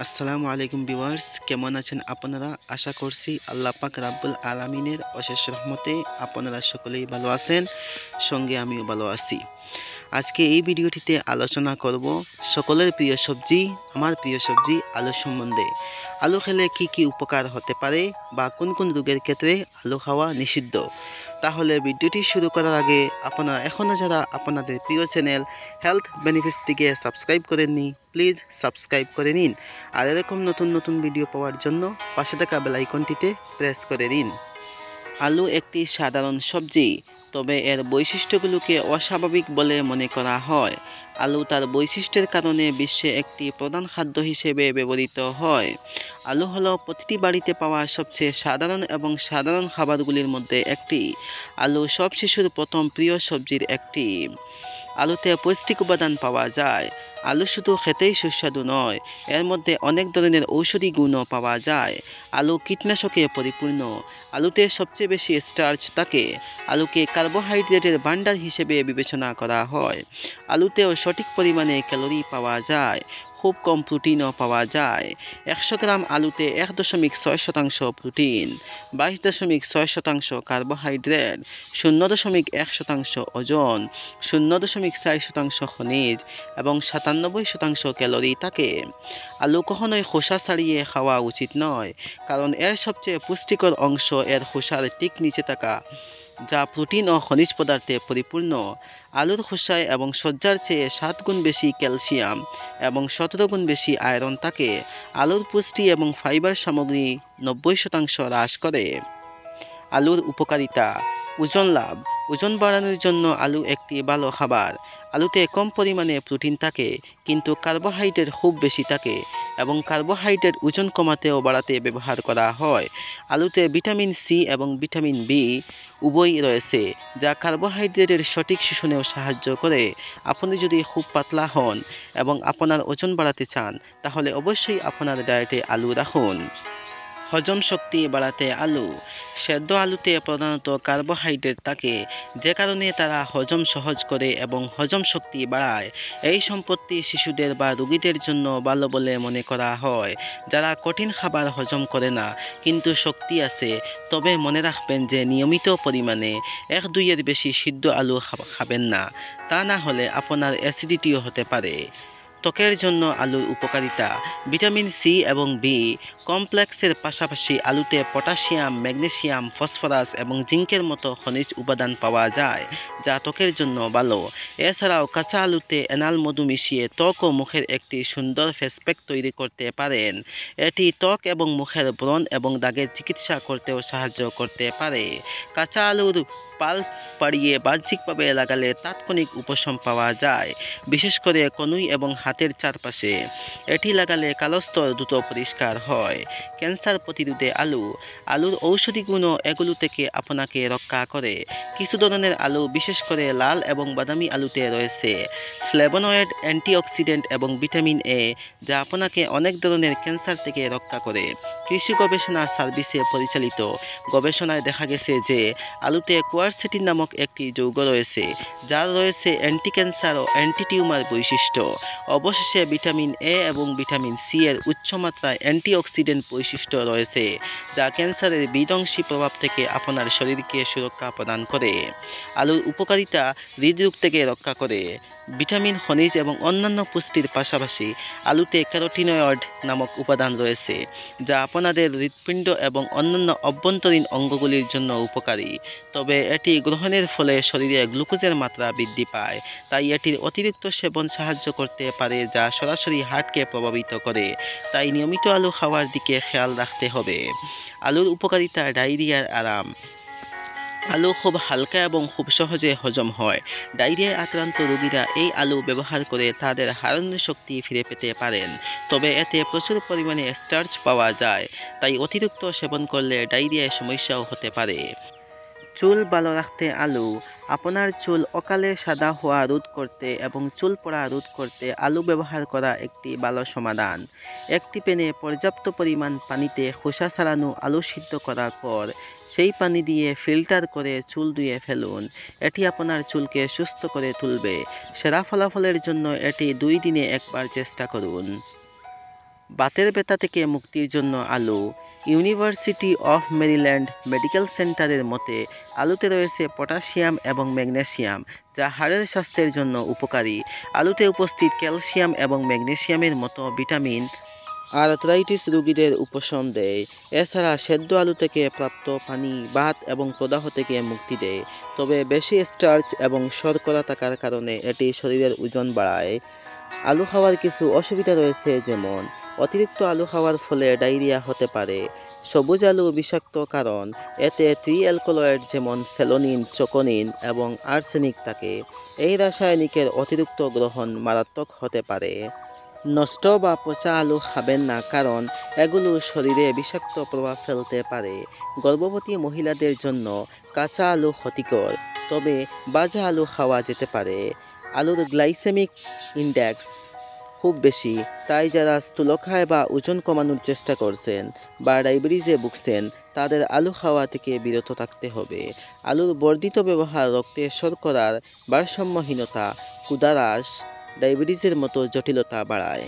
আসসালামু আলাইকুম ভিউয়ার্স, কেমন আছেন আপনারা? আশা করছি আল্লাহ পাক রাব্বুল আলামিনের অশেষ রহমতে আপনারা সকলেই ভালো আছেন, সঙ্গে আমিও ভালো আছি। আজকে এই ভিডিওটিতে আলোচনা করব সকলের প্রিয় সবজি, আমার প্রিয় সবজি আলু সম্বন্ধে। আলু খেলে কি কি উপকার হতে পারে বা কোন কোন রোগের ক্ষেত্রে আলু খাওয়া নিষিদ্ধ। তাহলে ভিডিওটি শুরু করার আগে আপনারা এখনও যারা আপনাদের প্রিয় চ্যানেল হেলথ বেনিফিটসটিকে সাবস্ক্রাইব করেননি, প্লিজ সাবস্ক্রাইব করে নিন। আর এরকম নতুন নতুন ভিডিও পাওয়ার জন্য পাশে থাকা বেল আইকনটিতে প্রেস করে দিন। আলু একটি সাধারণ সবজি, তবে এর বৈশিষ্ট্যগুলোকে অস্বাভাবিক বলে মনে করা হয়। আলু তার বৈশিষ্ট্যের কারণে বিশ্বে একটি প্রধান খাদ্য হিসেবে ব্যবহৃত হয়। আলু হলো প্রতিটি বাড়িতে পাওয়া সবচেয়ে সাধারণ এবং সাধারণ খাবারগুলির মধ্যে একটি। আলু সব শিশুর প্রথম প্রিয় সবজির একটি। আলুতে পৌষ্টিক উপাদান পাওয়া যায়। আলু শুধু খেতেই সুস্বাদু নয়, এর মধ্যে অনেক ধরনের ঔষধি গুণও পাওয়া যায়। আলু কীটনাশকে পরিপূর্ণ। আলুতে সবচেয়ে বেশি স্টার্চ থাকে। আলুকে কার্বোহাইড্রেটের ভাণ্ডার হিসেবে বিবেচনা করা হয়। আলুতেও সঠিক পরিমাণে ক্যালোরি পাওয়া যায়, খুব কম প্রোটিনও পাওয়া যায়। 100 গ্রাম আলুতে 1.6% প্রোটিন, 22.6% কার্বোহাইড্রেট, 0.1% ওজন, 0.4% খনিজ এবং 97% ক্যালোরি থাকে। আলু কখনোই খোসা ছাড়িয়ে খাওয়া উচিত নয়, কারণ এর সবচেয়ে পুষ্টিকর অংশ এর খোসার ঠিক নিচে থাকা, যা প্রোটিন ও খনিজ পদার্থে পরিপূর্ণ। আলুর খোসায় এবং সজ্জার চেয়ে 7 গুণ বেশি ক্যালসিয়াম এবং 17 গুণ বেশি আয়রন থাকে। আলুর পুষ্টি এবং ফাইবার সামগ্রী 90% হ্রাস করে। আলুর উপকারিতা: ওজন লাভ। ওজন বাড়ানোর জন্য আলু একটি ভালো খাবার। আলুতে কম পরিমাণে প্রোটিন থাকে, কিন্তু কার্বোহাইড্রেট খুব বেশি থাকে এবং কার্বোহাইড্রেট ওজন কমাতে ও বাড়াতে ব্যবহার করা হয়। আলুতে ভিটামিন সি এবং ভিটামিন বি উভয়ই রয়েছে, যা কার্বোহাইড্রেটের সঠিক শোষণেও সাহায্য করে। আপনি যদি খুব পাতলা হন এবং আপনার ওজন বাড়াতে চান, তাহলে অবশ্যই আপনার ডায়েটে আলু রাখুন। হজম শক্তি বাড়াতে আলু। সেদ্ধ আলুতে প্রধানত কার্বোহাইড্রেট থাকে, যে কারণে তারা হজম সহজ করে এবং হজম শক্তি বাড়ায়। এই সম্পত্তি শিশুদের বা রোগীদের জন্য ভালো বলে মনে করা হয়, যারা কঠিন খাবার হজম করে না কিন্তু শক্তি আছে। তবে মনে রাখবেন যে নিয়মিত পরিমাণে 1-2 বেশি সিদ্ধ আলু খাবেন না, তা না হলে আপনার অ্যাসিডিটিও হতে পারে। ত্বকের জন্য আলুর উপকারিতা: ভিটামিন সি এবং বি কমপ্লেক্সের পাশাপাশি আলুতে পটাশিয়াম, ম্যাগনেসিয়াম, ফসফরাস এবং জিঙ্কের মতো খনিজ উপাদান পাওয়া যায়, যা ত্বকের জন্য ভালো। এছাড়াও কাঁচা আলুতে এনাল মধু মিশিয়ে ত্বক ও মুখের একটি সুন্দর ফেস প্যাক তৈরি করতে পারেন। এটি ত্বক এবং মুখের ব্রণ এবং দাগের চিকিৎসা করতেও সাহায্য করতে পারে। কাঁচা আলুর পাল্প পাড়িয়ে বাহ্যিকভাবে লাগালে তাৎক্ষণিক উপশম পাওয়া যায়, বিশেষ করে কনুই এবং হাতের চারপাশে। এটি লাগালে কালো স্তর দ্রুত পরিষ্কার হয়। ক্যান্সার প্রতিরোধে আলু। আলুর ঔষধি গুণও এগুলো থেকে আপনাকে রক্ষা করে। কিছু ধরনের আলু, বিশেষ করে লাল এবং বাদামি আলুতে রয়েছে ফ্লেভোনয়েড, অ্যান্টিঅক্সিডেন্ট এবং ভিটামিন এ, যা আপনাকে অনেক ধরনের ক্যান্সার থেকে রক্ষা করে। কৃষি গবেষণা সার্ভিসে পরিচালিত গবেষণায় দেখা গেছে যে আলুতে কোয়ারসেটিন নামক একটি যৌগ রয়েছে, যার রয়েছে অ্যান্টি ক্যান্সার ও অ্যান্টি টিউমার বৈশিষ্ট্য। অবশেষে ভিটামিন এ এবং ভিটামিন সি এর উচ্চমাত্রায় অ্যান্টিঅক্সিডেন্ট বৈশিষ্ট্য রয়েছে, যা ক্যান্সারের বিধ্বংসী প্রভাব থেকে আপনার শরীরকে সুরক্ষা প্রদান করে। আলুর উপকারিতা: হৃদরোগ থেকে রক্ষা করে। ভিটামিন, খনিজ এবং অন্যান্য পুষ্টির পাশাপাশি আলুতে ক্যারোটিনয়েড নামক উপাদান রয়েছে, যা আপনাদের হৃৎপিণ্ড এবং অন্যান্য অভ্যন্তরীণ অঙ্গগুলির জন্য উপকারী। তবে এটি গ্রহণের ফলে শরীরে গ্লুকোজের মাত্রা বৃদ্ধি পায়, তাই এটির অতিরিক্ত সেবন সাহায্য করতে পারে, যা সরাসরি হার্টকে প্রভাবিত করে। তাই নিয়মিত আলু খাওয়ার দিকে খেয়াল রাখতে হবে। আলুর উপকারিতা: ডায়রিয়ার আরাম। আলু খুব হালকা এবং খুব সহজে হজম হয়। ডায়রিয়ায় আক্রান্ত রোগীরা এই আলু ব্যবহার করে তাদের হারানো শক্তি ফিরে পেতে পারেন। তবে এতে প্রচুর পরিমাণে স্টার্চ পাওয়া যায়, তাই অতিরিক্ত সেবন করলে ডায়রিয়ায় সমস্যাও হতে পারে। চুল ভালো রাখতে আলু। আপনার চুল অকালে সাদা হওয়া রোধ করতে এবং চুল পড়া রোধ করতে আলু ব্যবহার করা একটি ভালো সমাধান। একটি প্যানে পর্যাপ্ত পরিমাণ পানিতে খোসা ছাড়ানো আলু সিদ্ধ করার পর সেই পানি দিয়ে ফিল্টার করে চুল ধুয়ে ফেলুন। এটি আপনার চুলকে সুস্থ করে তুলবে। সেরা ফলাফলের জন্য এটি 2 দিনে একবার চেষ্টা করুন। বাতের ব্যথা থেকে মুক্তির জন্য আলু। ইউনিভার্সিটি অফ মেরিল্যান্ড মেডিকেল সেন্টারের মতে আলুতে রয়েছে পটাশিয়াম এবং ম্যাগনেসিয়াম, যা হাড়ের স্বাস্থ্যের জন্য উপকারী। আলুতে উপস্থিত ক্যালসিয়াম এবং ম্যাগনেসিয়ামের মতো ভিটামিন আর্থ্রাইটিস রোগীদের উপশম দেয়। এছাড়া সেদ্ধ আলু থেকে প্রাপ্ত পানি বাত এবং প্রদাহ থেকে মুক্তি দেয়, তবে বেশি স্টার্চ এবং শর্করা থাকার কারণে এটি শরীরের ওজন বাড়ায়। আলু খাওয়ার কিছু অসুবিধা রয়েছে, যেমন অতিরিক্ত আলু খাওয়ার ফলে ডায়রিয়া হতে পারে। সবুজ আলু বিষাক্ত কারণ এতে অ্যালকোলয়েড যেমন সেলোনিন, চোকোনিন এবং আর্সেনিক থাকে। এই রাসায়নিকের অতিরিক্ত গ্রহণ মারাত্মক হতে পারে। নষ্ট বা পচা আলু খাবেন না, কারণ এগুলো শরীরে বিষাক্ত প্রভাব ফেলতে পারে। গর্ভবতী মহিলাদের জন্য কাঁচা আলু ক্ষতিকর, তবে ভাজা আলু খাওয়া যেতে পারে। আলুর গ্লাইসেমিক ইন্ডেক্স খুব বেশি, তাই যারা স্থূলকায় বা ওজন কমানোর চেষ্টা করছেন বা ডায়াবেটিসে ভুগছেন তাদের আলু খাওয়া থেকে বিরত থাকতে হবে। আলুর বর্ধিত ব্যবহার রক্তে শর্করার ভারসাম্যহীনতা, ক্ষুধাহ্রাস, ডায়াবেটিসের মতো জটিলতা বাড়ায়।